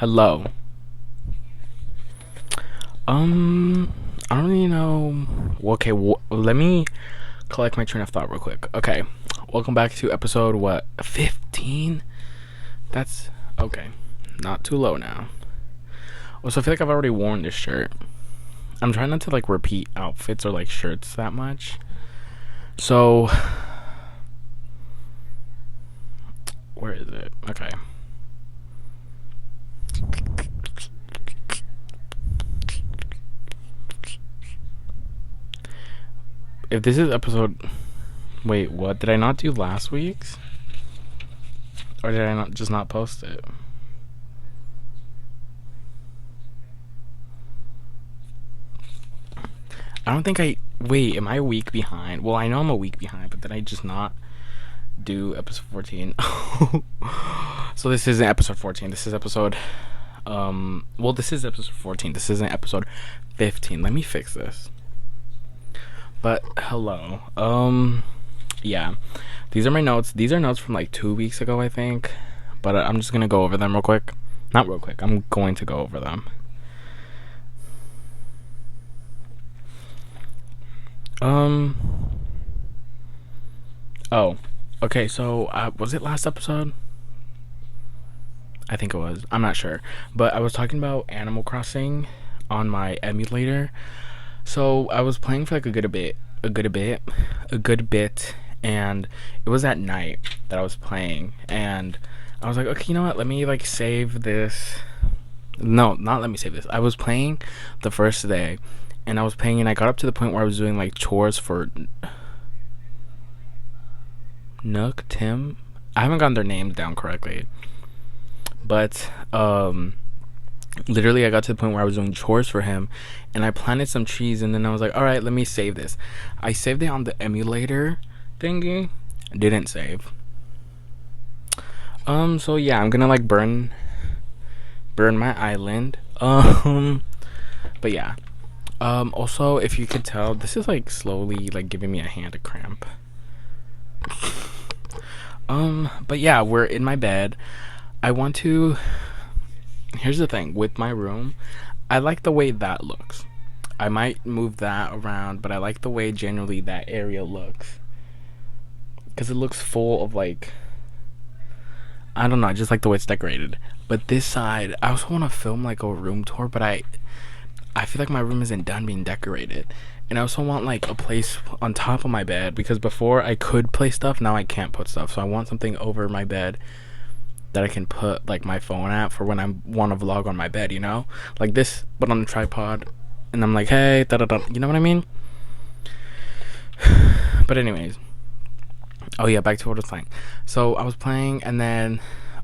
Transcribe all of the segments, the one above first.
Hello. Um, I don't really know. Okay, let me collect my train of thought real quick. Okay, welcome back to episode what 15. That's okay. Not too low now. Also, I feel like I've already worn this shirt. I'm trying not to like repeat outfits or like shirts that much. So, where is it? Okay. If this is episode, wait, what did I not do last week's, or did I not just not post it? I don't think I. Wait, am I a week behind? Well, I know I'm a week behind, but did I just not do episode 14? So this isn't episode 14. This is episode. Well, this is episode 14. This isn't episode 15. Let me fix this. But hello. Yeah. These are my notes. These are notes from like 2 weeks ago, I think. But I'm just gonna go over them real quick. Not real quick. I'm going to go over them. Um. Oh. Okay. So, was it last episode? I think it was. I'm not sure. But I was talking about Animal Crossing on my emulator. So I was playing for like a good bit, and it was at night that I was playing, and I was like, okay, you know what? Let me like save this. No, not let me save this. I was playing the first day, and I was playing, and I got up to the point where I was doing like chores for Nook, Tim. I haven't gotten their names down correctly, but literally I got to the point where I was doing chores for him, and I planted some trees, and then I was like, all right, let me save this. I saved it on the emulator thingy. Didn't save. So yeah, I'm gonna like burn my island. But yeah. Also, if you could tell, this is like slowly like giving me a hand cramp. But yeah, we're in my bed. I want to. Here's the thing with my room. I like the way that looks. I might move that around, but I like the way generally that area looks. Because it looks full of like. I don't know, I just like the way it's decorated. But this side, I also want to film like a room tour, but I feel like my room isn't done being decorated. And I also want like a place on top of my bed, because before I could place stuff, now I can't put stuff. So I want something over my bed that I can put like my phone at for when I want to vlog on my bed, you know? Like this, but on the tripod. And I'm like, hey, da da da. You know what I mean? But anyways. Oh yeah, back to what I was playing. So I was playing, and then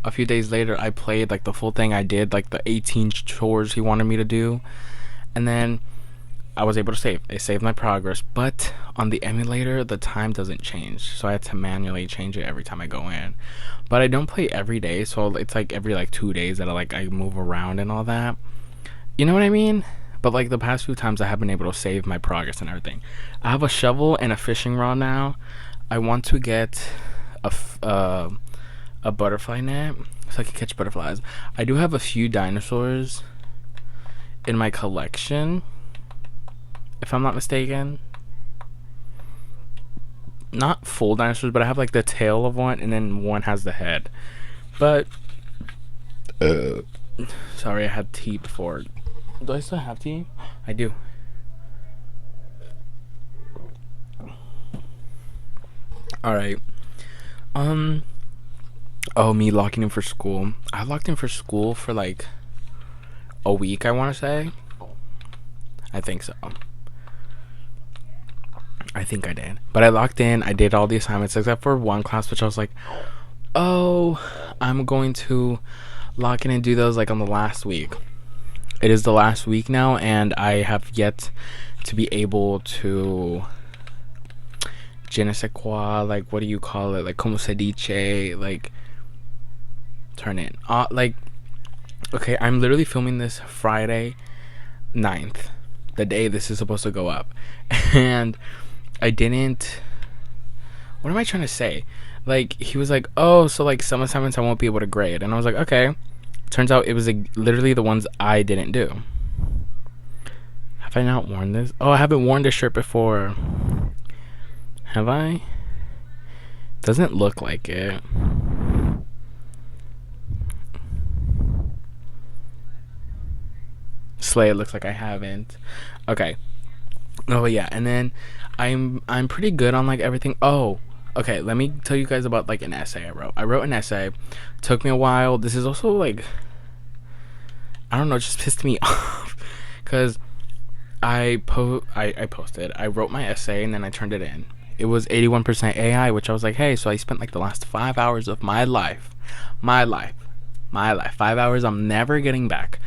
a few days later I played like the full thing. I did like the 18 chores he wanted me to do. And then I was able to save. It saved my progress, but on the emulator the time doesn't change, so I had to manually change it every time I go in. But I don't play every day, so it's like every like 2 days that I move around and all that. You know what I mean? But like the past few times I have been able to save my progress and everything. I have a shovel and a fishing rod now. I want to get a butterfly net so I can catch butterflies. I do have a few dinosaurs in my collection, if I'm not mistaken. Not full dinosaurs, but I have like the tail of one, and then one has the head. But sorry, I had tea before. Do I still have tea? I do. All right. Oh, me locking in for school. I locked in for school for like a week, I want to say. I think so. I think I did. But I locked in. I did all the assignments except for one class, which I was like, oh, I'm going to lock in and do those like on the last week. It is the last week now, and I have yet to be able to je ne sais quoi, like, what do you call it? Like, como se dice, like, turn in. Like, okay, I'm literally filming this Friday 9th, the day this is supposed to go up. And I didn't. What am I trying to say? Like, he was like, oh, so like some assignments I won't be able to grade. And I was like, okay. Turns out it was literally the ones I didn't do. Have I not worn this? Oh, I haven't worn this shirt before. Have I? Doesn't look like it. Slay, it looks like I haven't. Okay. Oh yeah, and then I'm pretty good on like everything. Oh, okay. Let me tell you guys about like an essay I wrote. I wrote an essay. Took me a while. This is also like, I don't know, it just pissed me off because I posted. I wrote my essay and then I turned it in. It was 81% AI, which I was like, hey, so I spent like the last 5 hours of my life, 5 hours I'm never getting back,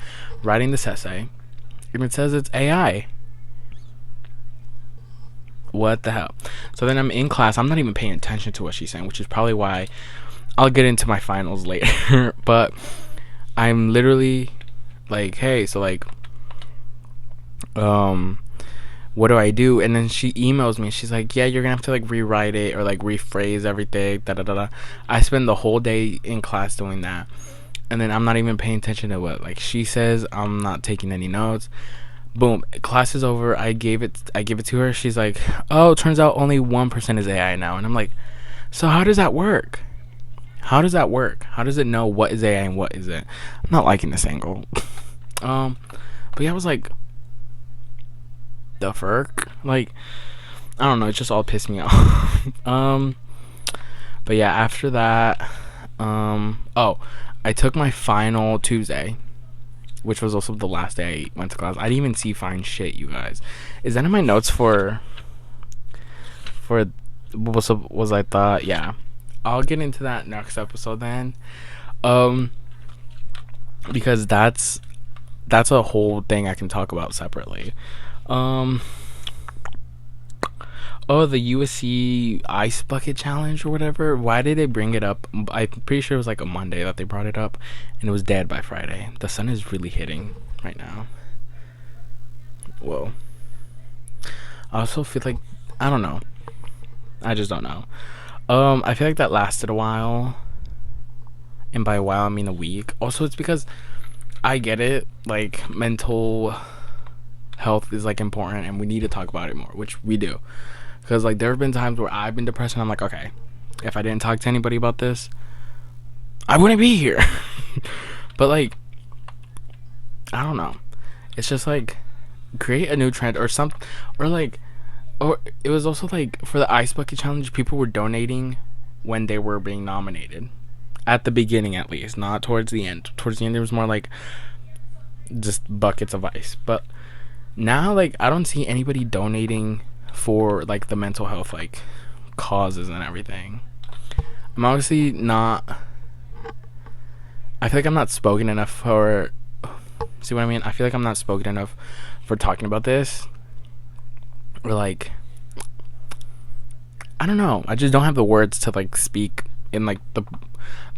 writing this essay, and it says it's AI. What the hell? So then I'm in class. I'm not even paying attention to what she's saying, which is probably why I'll get into my finals later. But I'm literally like, hey, so like, what do I do? And then she emails me. She's like, yeah, you're gonna have to like rewrite it or like rephrase everything. Da da da da. I spend the whole day in class doing that, and then I'm not even paying attention to what like she says. I'm not taking any notes. Boom, class is over. I gave it to her. She's like, oh, turns out only 1% is AI now. And I'm like, so how does that work? How does that work? How does it know what is AI and what isn't? I'm not liking this angle. But yeah, I was like, the fuck? Like, I don't know, it just all pissed me off. But yeah, after that, oh, I took my final Tuesday, which was also the last day I went to class. I didn't even see fine shit, you guys. Is that in my notes for was I thought? Yeah, I'll get into that next episode then, because that's a whole thing I can talk about separately. Oh, the USC ice bucket challenge or whatever. Why did they bring it up? I'm pretty sure it was like a Monday that they brought it up, and it was dead by Friday. The sun is really hitting right now. Whoa. I also feel like, I don't know. I just don't know. I feel like that lasted a while, and by a while I mean a week. Also, it's because I get it. Like, mental health is like important, and we need to talk about it more, which we do. Because like there have been times where I've been depressed and I'm like, okay, if I didn't talk to anybody about this, I wouldn't be here. But like, I don't know, it's just like, create a new trend or something. Or like, or it was also like for the ice bucket challenge, people were donating when they were being nominated, at the beginning at least, not towards the end. Towards the end there was more like just buckets of ice. But now like I don't see anybody donating for like the mental health like causes and everything. I'm obviously not, I feel like I'm not spoken enough for, see what I mean? I feel like I'm not spoken enough for talking about this, or like, I don't know, I just don't have the words to like speak in like the,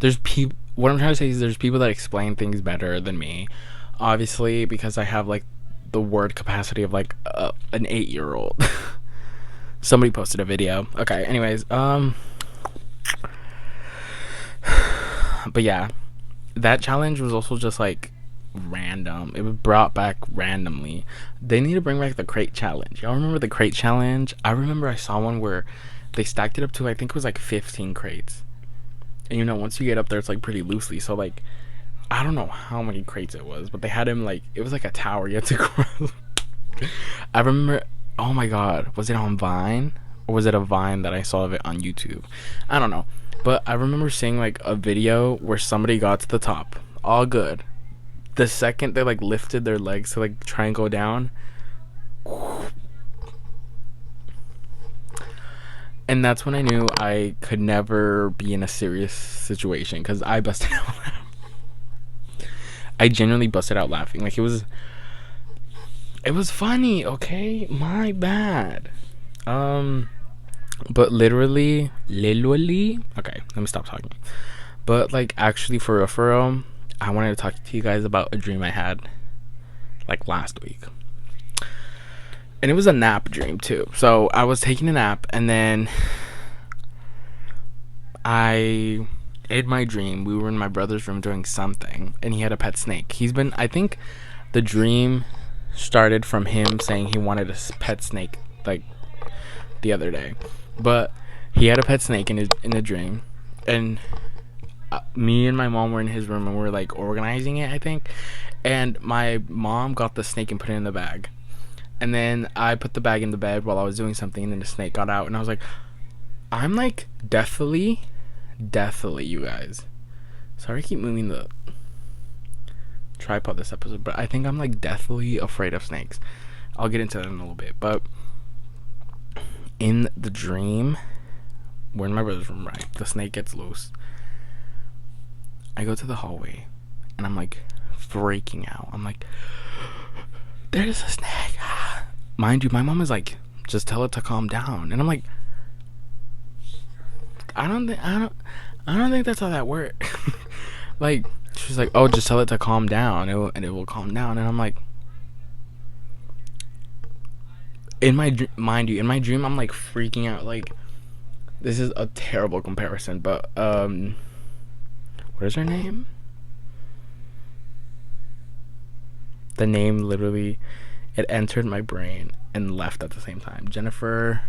there's people, what I'm trying to say is there's people that explain things better than me, obviously, because I have like the word capacity of like an 8-year-old. Somebody posted a video. Okay, anyways, but yeah, that challenge was also just like random. It was brought back randomly. They need to bring back the crate challenge. Y'all remember the crate challenge? I remember I saw one where they stacked it up to, I think it was like 15 crates. And you know, once you get up there, it's like pretty loosely. So like, I don't know how many crates it was, but they had him like, it was like a tower. You had to cross. I remember, oh my god, was it on Vine? Or was it a Vine that I saw of it on YouTube? I don't know. But I remember seeing like a video where somebody got to the top. All good. The second they like lifted their legs to like try and go down, and that's when I knew I could never be in a serious situation, because I busted out laughing. I genuinely busted out laughing. Like it was funny, okay? My bad. But literally, okay, let me stop talking. But like actually for real, I wanted to talk to you guys about a dream I had like last week. And it was a nap dream too. So I was taking a nap, and then I In my dream, we were in my brother's room doing something, and he had a pet snake. I think the dream started from him saying he wanted a pet snake, like, the other day. But he had a pet snake in a dream, and me and my mom were in his room, and we were, like, organizing it, I think. And my mom got the snake and put it in the bag. And then I put the bag in the bed while I was doing something, and then the snake got out, and I was like, I'm, like, deathly, you guys. Sorry I keep moving the tripod this episode, but I think I'm, like, deathly afraid of snakes. I'll get into that in a little bit. But in the dream, we're in my brother's room, right? The snake gets loose. I go to the hallway, and I'm, like, freaking out. I'm like, there's a snake. Mind you, my mom is like, just tell it to calm down. And I'm like, I don't think that's how that works. Like, she's like, oh, just tell it to calm down, and it will calm down. And I'm like, mind you, in my dream, I'm, like, freaking out. Like, this is a terrible comparison, but what is her name? The name literally, it entered my brain and left at the same time. Jennifer.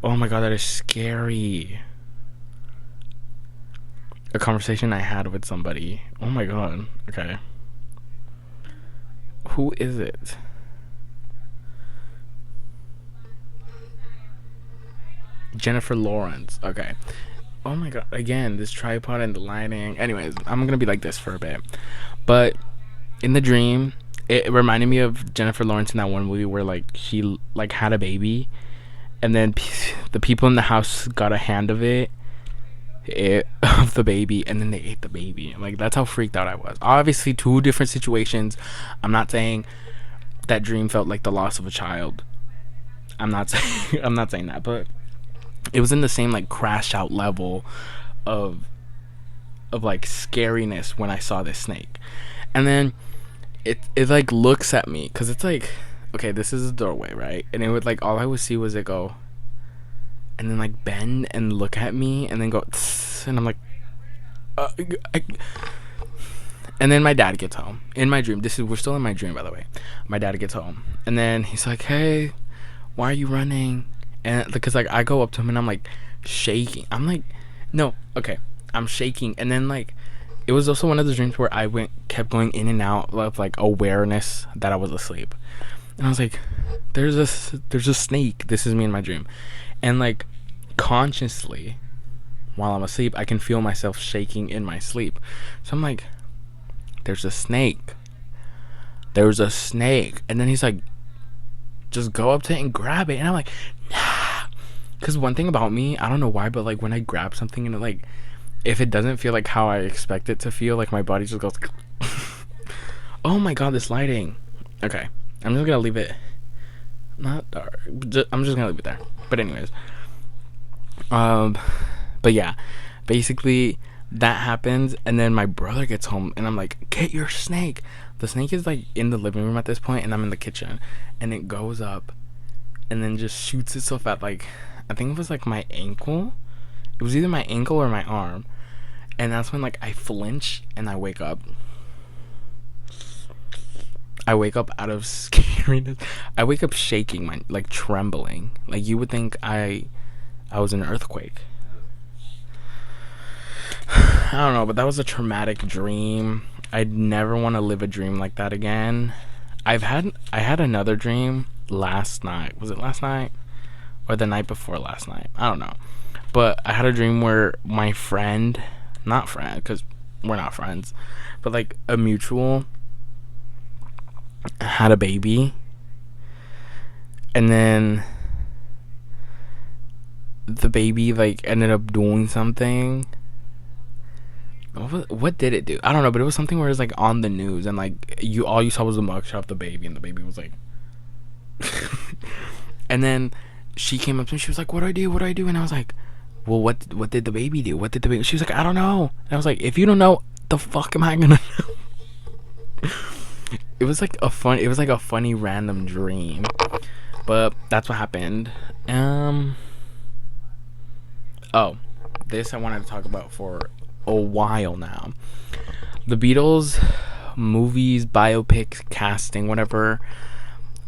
Oh my god, that is scary. A conversation I had with somebody. Oh my god. Okay. Who is it? Jennifer Lawrence. Okay. Oh my god. Again, this tripod and the lighting. Anyways, I'm gonna be like this for a bit. But in the dream, it reminded me of Jennifer Lawrence in that one movie where, like, she, like, had a baby, and then the people in the house got a hand of of the baby, and then they ate the baby. Like, that's how freaked out I was. Obviously, two different situations. I'm not saying that dream felt like the loss of a child. I'm not saying that, but it was in the same, like, crash out level of like scariness when I saw this snake. And then it like looks at me, because it's like, okay, this is a doorway, right? And it would, like, all I would see was it go and then, like, bend and look at me and then go tss, and I'm like, and then my dad gets home in my dream. We're still in my dream, by the way. My dad gets home, and then he's like, hey, why are you running? And because, like, I go up to him and I'm, like, shaking. I'm like, no, okay, I'm shaking. And then, like, it was also one of the dreams where I kept going in and out of, like, awareness that I was asleep. And I was like, there's a snake. This is me in my dream. And, like, consciously, while I'm asleep, I can feel myself shaking in my sleep. So I'm like, there's a snake. There's a snake. And then he's like, just go up to it and grab it. And I'm like, nah. Because one thing about me, I don't know why, but, like, when I grab something and it, like, if it doesn't feel like how I expect it to feel, like, my body just goes oh my god, this lighting. Okay, I'm just gonna leave it not dark. I'm just gonna leave it there. But anyways, but yeah, basically that happens, and then my brother gets home, and I'm like, get your snake. The snake is, like, in the living room at this point, and I'm in the kitchen, and it goes up and then just shoots itself at, like, I think it was, like, my ankle. It was either my ankle or my arm. And that's when, like, I flinch and I wake up. I wake up out of scariness. I wake up shaking, like, trembling. Like, you would think I was in an earthquake. I don't know, but that was a traumatic dream. I'd never want to live a dream like that again. I had another dream last night. Was it last night? Or the night before last night? I don't know. But I had a dream where my friend, not friend, because we're not friends, but, like, a mutual had a baby. And then the baby, like, ended up doing something. What did it do? I don't know, but it was something where it was, like, on the news, and, like, all you saw was the mugshot of the baby, and the baby was like and then she came up to me, she was like, what do I do? And I was like, well, what did the baby do? She was like, I don't know. And I was like, if you don't know, the fuck am I gonna know? It was like a funny random dream. But that's what happened. Um oh, this I wanted to talk about for a while now. The Beatles movies, biopics, casting, whatever.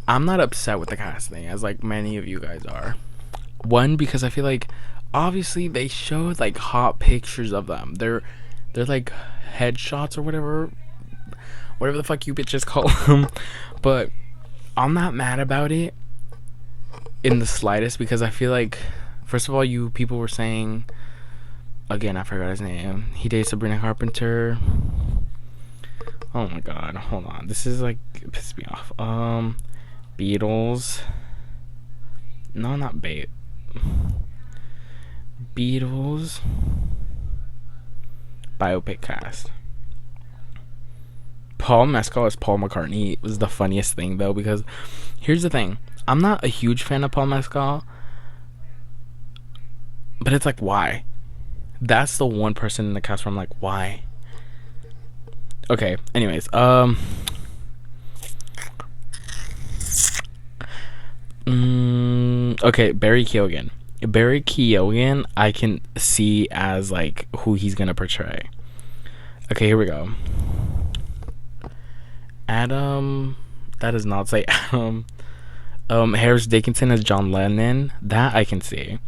I'm not upset with the casting as like many of you guys are. One, because I feel like obviously they showed like hot pictures of them. They're like headshots or whatever the fuck you bitches call them. But I'm not mad about it in the slightest because I feel like, first of all, you people were saying, again, I forgot his name. He dates Sabrina Carpenter. Oh my god, hold on. This is like, it pissed me off. Beatles. No, not bait. Beatles biopic cast. Paul Mescal as Paul McCartney was the funniest thing though, because here's the thing. I'm not a huge fan of Paul Mescal, but it's like, why? That's the one person in the cast where I'm like, why? Okay, anyways, okay, Barry Keoghan. Barry Keoghan, I can see as like who he's gonna portray. Okay, here we go. Adam, that does not say Adam. Harris Dickinson as John Lennon. That I can see.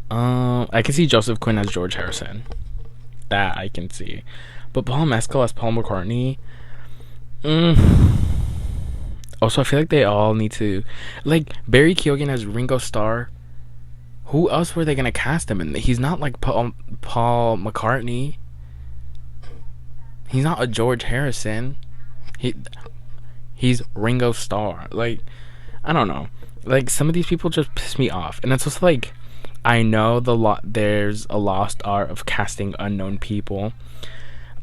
I can see Joseph Quinn as George Harrison. That I can see. But Paul Mescal as Paul McCartney. Also, I feel like they all need to, like, Barry Keoghan as Ringo Starr. Who else were they gonna cast him in? He's not like Paul McCartney. He's not a George Harrison. He's Ringo Starr. Like, I don't know. Like, some of these people just piss me off, and it's just like, I know there's a lost art of casting unknown people,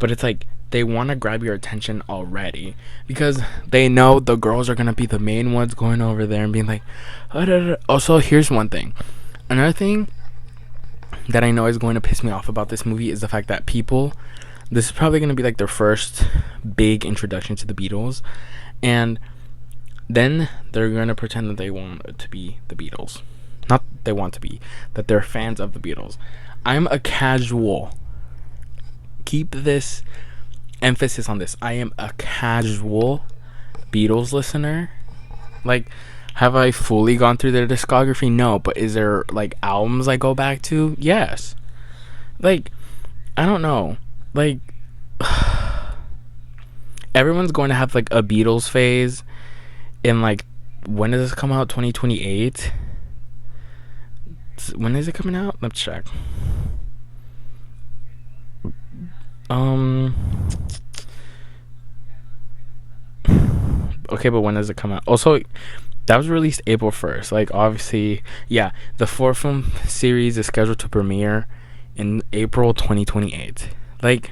but it's like they want to grab your attention already because they know the girls are gonna be the main ones going over there and being like, "Ah, da, da." Also, here's one thing. Another thing that I know is going to piss me off about this movie is the fact that this is probably going to be like their first big introduction to the Beatles, and then they're going to pretend that they want to be the Beatles. Not they want to be, that they're fans of the Beatles. I'm a casual. Keep this emphasis on this. I am a casual Beatles listener. Like, have I fully gone through their discography? No, but is there like albums I go back to? Yes. Like, I don't know. Like, everyone's going to have like a Beatles phase in like, when does this come out? 2028? When is it coming out? Let's check. Okay, but when does it come out? Also, that was released April 1st. Like, obviously, yeah, the 4-film series is scheduled to premiere in April 2028. Like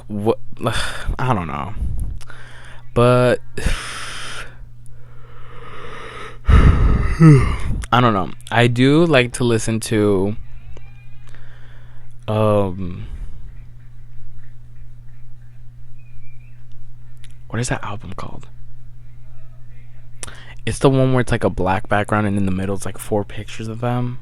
what? I don't know. But I don't know. I do like to listen to what is that album called? It's the one where it's like a black background and in the middle it's like 4 pictures of them.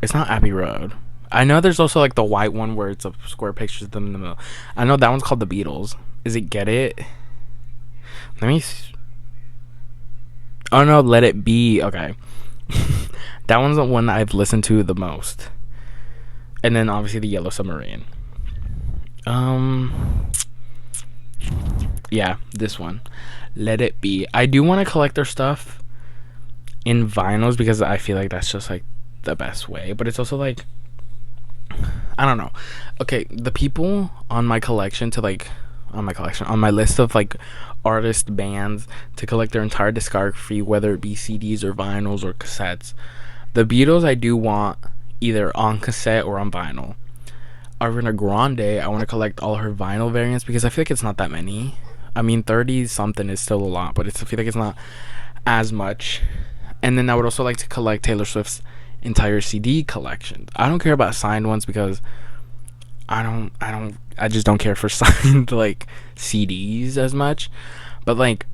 It's not Abbey Road. I know there's also like the white one where it's a square pictures of them in the middle. I know that one's called The Beatles. Is it Get It? Let me Oh no, Let It Be. Okay. That one's the one I've listened to the most. And then obviously the Yellow Submarine. Yeah, this one. Let It Be. I do want to collect their stuff in vinyls because I feel like that's just like the best way. But it's also like, I don't know. Okay, the people on my collection on my list of like artist bands to collect their entire discography, whether it be CDs or vinyls or cassettes. The Beatles I do want either on cassette or on vinyl. Ariana Grande, I want to collect all her vinyl variants because I feel like it's not that many. I mean, 30 something is still a lot, but I feel like it's not as much. And then I would also like to collect Taylor Swift's entire CD collection. I don't care about signed ones because I just don't care for signed like CDs as much. But like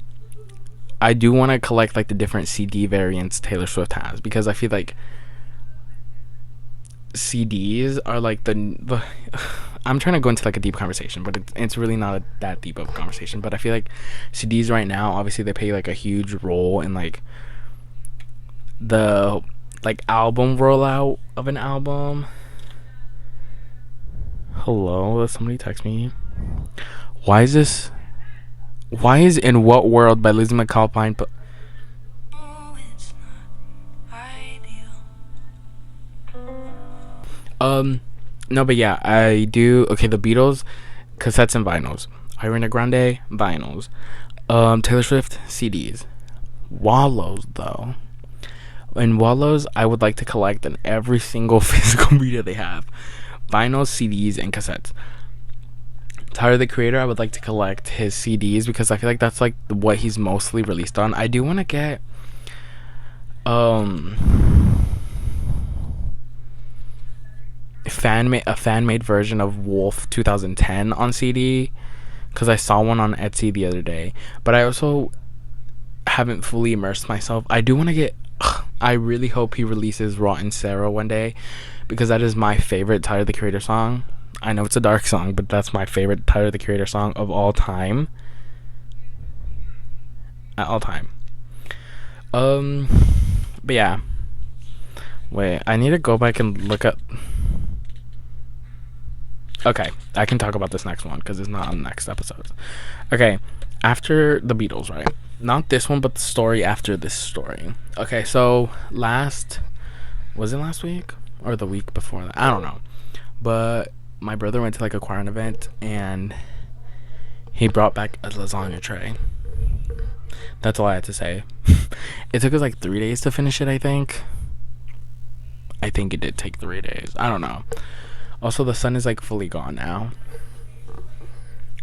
I do want to collect like the different CD variants Taylor Swift has, because I feel like CDs are like the I'm trying to go into like a deep conversation, but it's really not that deep of a conversation. But I feel like CDs right now, obviously, they play like a huge role in like the like album rollout of an album. Hello, did somebody text me? Why is this? Why is "In What World" by Lizzie McAlpine? But no, but yeah, I do. Okay, the Beatles, cassettes and vinyls. Ariana Grande, vinyls. Taylor Swift, CDs. Wallows, though. In Wallows, I would like to collect in every single physical media they have. Vinyls, CDs, and cassettes. Tyler the Creator, I would like to collect his CDs because I feel like that's like what he's mostly released on. I do want to get a fan made version of Wolf 2010 on CD, because I saw one on Etsy the other day. But I also haven't fully immersed myself. I do want to get. I really hope he releases Rotten Sarah one day, because that is my favorite Tyler the Creator song. I know it's a dark song, but that's my favorite Tyler the Creator song of all time. At all time. But yeah. Wait, I need to go back and look up. Okay, I can talk about this next one because it's not on the next episode. Okay, after the Beatles, right? Not this one, but the story after this story. Okay, so was it last week or the week before that? I don't know. But my brother went to like a choir event and he brought back a lasagna tray. That's all I had to say. It took us like 3 days to finish it, I think. I think it did take 3 days. I don't know. Also, the sun is like fully gone now.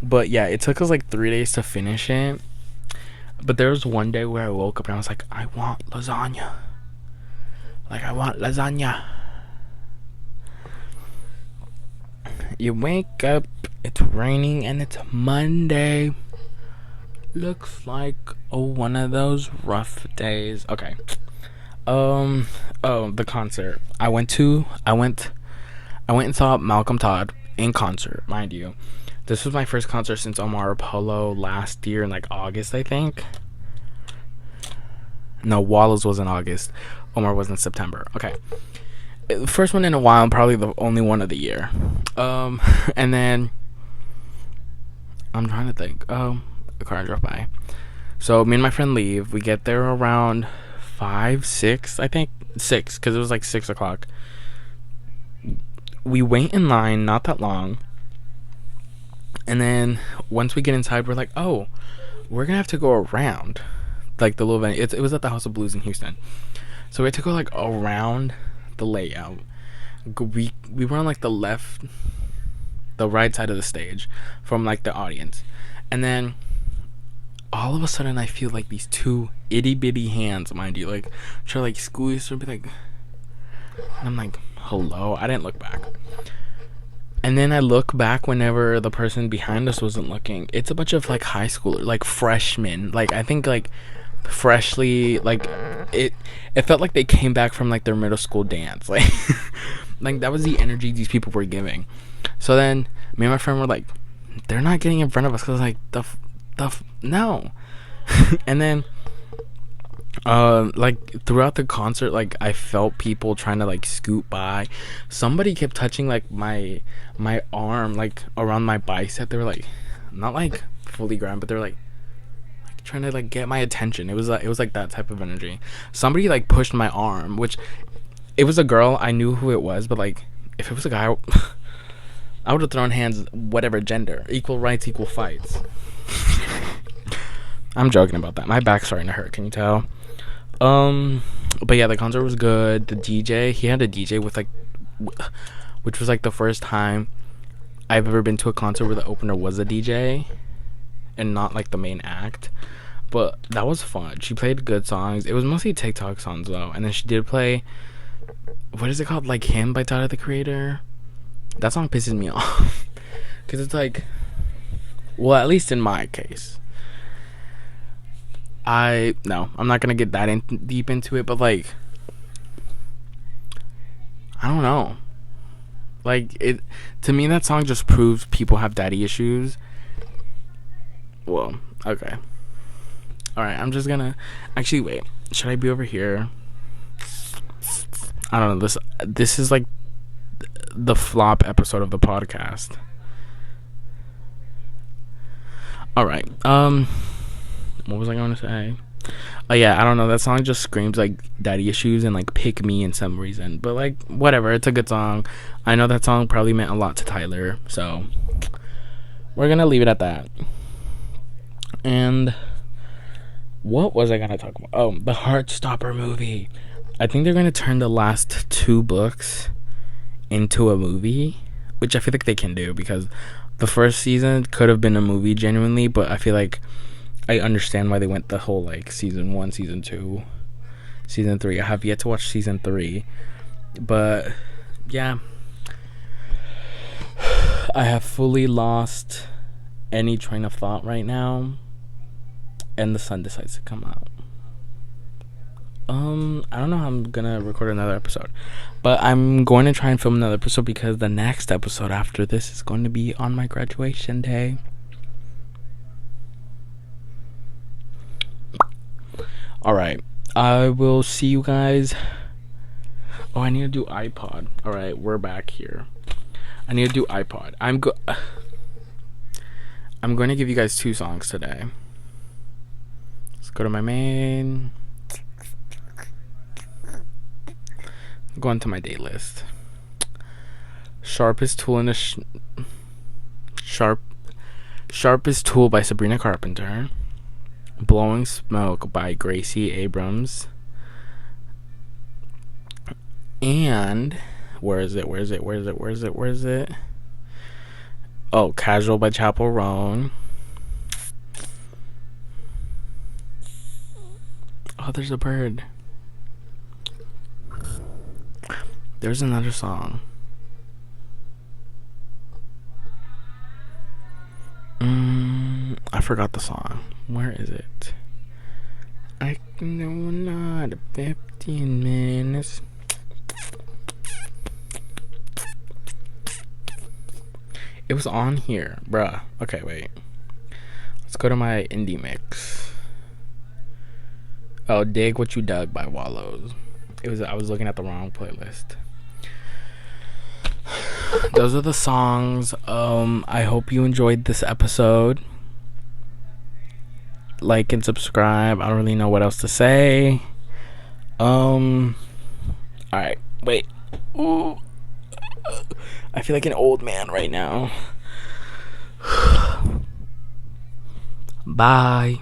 But yeah, it took us like 3 days to finish it. But there was one day where I woke up and I was like, I want lasagna. Like, I want lasagna. You wake up, it's raining, and it's Monday. Looks like one of those rough days. Okay. Oh, the concert. I went and saw Malcolm Todd in concert, mind you. This was my first concert since Omar Apollo last year in like August, I think. No, Wallace was in August. Omar was in September. Okay. First one in a while, and probably the only one of the year. And then I'm trying to think. A car drove by. So me and my friend leave. We get there around 5, 6, I think. 6, because it was like 6 o'clock. We wait in line not that long. And then once we get inside, we're like, oh, we're going to have to go around. Like the little venue. It was at the House of Blues in Houston. So we had to go like around the layout. We were on like the right side of the stage from like the audience. And then all of a sudden I feel like these two itty bitty hands, mind you, like try to like squeeze or be like, and I'm like, hello. I didn't look back. And then I look back whenever the person behind us wasn't looking. It's a bunch of like high schoolers, like freshmen. Like I think like freshly, like it felt like they came back from like their middle school dance. Like like that was the energy these people were giving. So then me and my friend were like, they're not getting in front of us, because like no. And then like throughout the concert, like I felt people trying to like scoot by. Somebody kept touching like my arm, like around my bicep. They were like not like fully grabbed, but they were like trying to like get my attention. It was like that type of energy. Somebody like pushed my arm, which it was a girl. I knew who it was, but like if it was a guy, I would have thrown hands, whatever gender. Equal rights, equal fights. I'm joking about that. My back's starting to hurt. Can you tell? But yeah, the concert was good. The DJ, he had a DJ with like, which was like the first time I've ever been to a concert where the opener was a DJ and not like the main act. But that was fun. She played good songs. It was mostly TikTok songs though. And then she did play what is it called? Like Him by Tyler the Creator. That song pisses me off because it's like, well, at least in my case, I'm not gonna get that deep into it, but like, I don't know. Like it to me, that song just proves people have daddy issues. Well, okay, all right. I'm just gonna actually wait. Should I be over here? I don't know. This is like the flop episode of the podcast. All right. What was I going to say? Oh yeah, I don't know. That song just screams like daddy issues and like pick me in some reason. But like whatever, it's a good song. I know that song probably meant a lot to Tyler, so we're gonna leave it at that. And what was I gonna talk about? Oh, the Heartstopper movie. I think they're gonna turn the last 2 books into a movie, which I feel like they can do because the first season could have been a movie genuinely, but I feel like I understand why they went the whole like season 1, season 2, season 3. I have yet to watch season 3, but yeah, I have fully lost any train of thought right now, and the sun decides to come out. I don't know how I'm gonna record another episode, but I'm going to try and film another episode because the next episode after this is going to be on my graduation day. Alright, I will see you guys. Oh, I need to do iPod. Alright, we're back here. I need to do iPod. I'm going to give you guys 2 songs today. Let's go to my main. Go on to my date list. Sharpest Tool Sharpest Tool by Sabrina Carpenter. Blowing Smoke by Gracie Abrams. And where is it? Oh, Casual by Chapel Roan. Oh, there's a bird. There's another song. I forgot the song. Where is it? I know not 15 minutes. It was on here, bruh. Okay, wait. Let's go to my indie mix. Oh, Dig What You Dug by Wallows. I was looking at the wrong playlist. Those are the songs. I hope you enjoyed this episode. Like and subscribe. I don't really know what else to say. Alright, wait. Ooh. I feel like an old man right now. Bye.